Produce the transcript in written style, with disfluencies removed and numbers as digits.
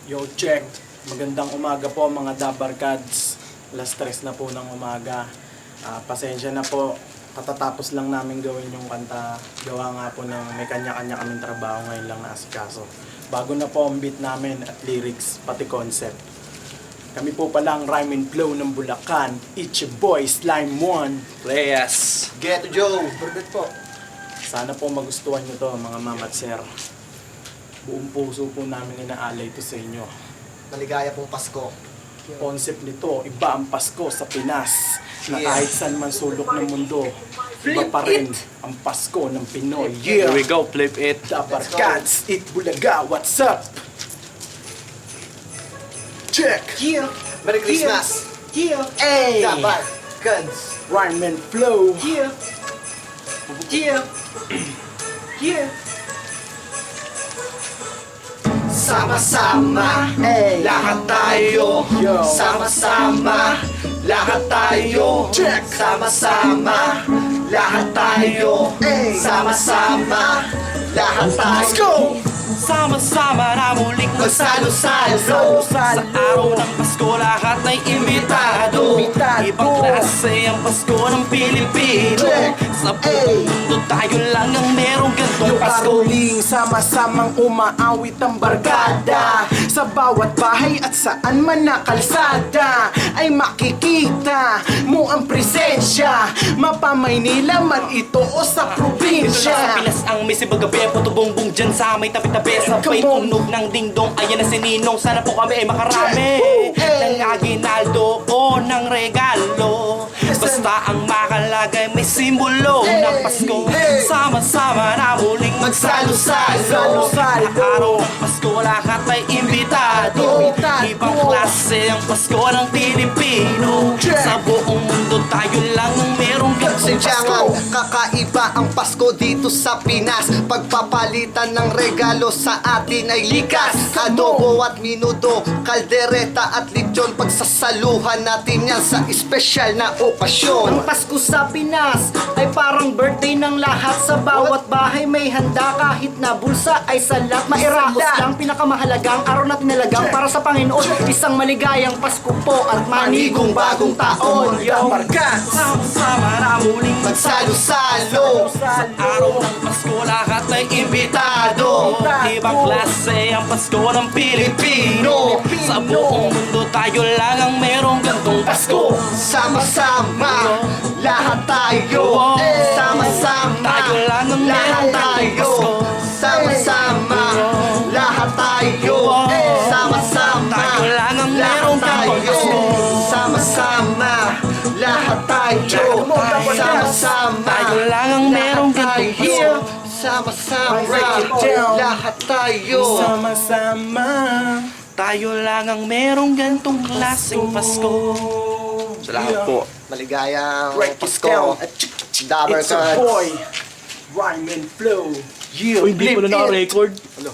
Yo, check. Magandang umaga po mga Dabarkads. Alas 3 na po ng umaga. Pasensya na po. Katatapos lang namin gawin yung kanta. Gawa nga po ng may kanya-kanya kaming trabaho ngayon lang naasikaso. Bago na po ang beat namin at lyrics, pati concept. Kami po pala ang Rhyme and Flow ng Bulacan. It's your boy, Slime One. Reyes. Get Joe. Burbet po. Sana po magustuhan nyo to mga mama at sir. Buong puso po namin inaalay to sa inyo. Maligaya pong Pasko. Concept nito, iba ang Pasko sa Pinas. Na kahit saan man sulok ng mundo, iba pa rin ang Pasko ng Pinoy. Here we go, flip it. Dabarkads, it Bulaga, what's up? Check! Yeah. Merry Christmas. Yeah! Hey! Dabar. Guns. Rhyme and Flow. Yeah. Yeah. Yeah. Sama-sama, Hey! lahat tayo. Yo. Sama-sama, lahat tayo. Check. Sama-sama, lahat tayo. Hey. Sama-sama, lahat tayo. Let's go! Sama-sama na muling Magsalo-salo. Sa araw ng Pasko, lahat ay imbitado. Ibang klase ang Pasko ng Pilipino. Check. Sa buong mundo tayo lang ang merong gantong Yung Pasko. karuling sama-samang umaawit ang barkada. Sa bawat bahay at saan man na kalsada ay makikita mo ang presensya. Mapa-Maynila man ito o sa Dito lang sa probinsya. Pinas ang may sibagabi, puto bongbong dyan sa may tabi-tabi. Sabay Come on. tunog ng dingdong, ayan na si Ninong. Sana po kami ay makarami ng aginaldo o ng regalo. Basta ang makalagay may simbolo ng Pasko. Sama-sama na muling Magsalo-salo. Sa araw ng Pasko, lahat ay imbitado. Ibang klase ang Pasko ng Pilipino. Sa buong mundo tayo lang ang merong gantong Sadyangan, Pasko. kakaiba ang Pasko dito sa Pinas. Pagpapalitan ng regalo sa atin ay likas. Adobo at minudo, kaldereta at lechon. Pagsasaluhan natin yan sa espesyal na okasyon. Ang Pasko sa Pinas ay parang birthday ng lahat. Sa bawat bahay may handa, kahit na bulsa ay salat. Mairaos lang, pinakamahalagang araw na tinalagang para sa Panginoon. Isang maligayang Pasko po at manigong bagong taon. Dabarkads! Sama-sama na muling Magsalo-salo. Sa araw ng Pasko, lahat ay imbitado. Ibang klase ang Pasko ng Pilipino. Sa buong mundo tayo lang ang merong gantong Pasko. Sama-sama, lahat tayo. Sama-sama, Tayo lang ang lahat merong tayo. Pasko. Sama-sama, lahat tayo. Sama-sama, Tayo lang ang merong tayo. Pasko. Sama-sama, lahat tayo. Sama-sama, Tayo lang ang merong gantong Pasko. Sama-sama, Break it down. lahat tayo. Sama-sama. Tayo lang ang merong gantong klaseng Pasko. Salamat po. Maligayang Break it Pasko. down. Dabar It's a boy, Rhyme and Flow. Hindi po na naka-record. Hello.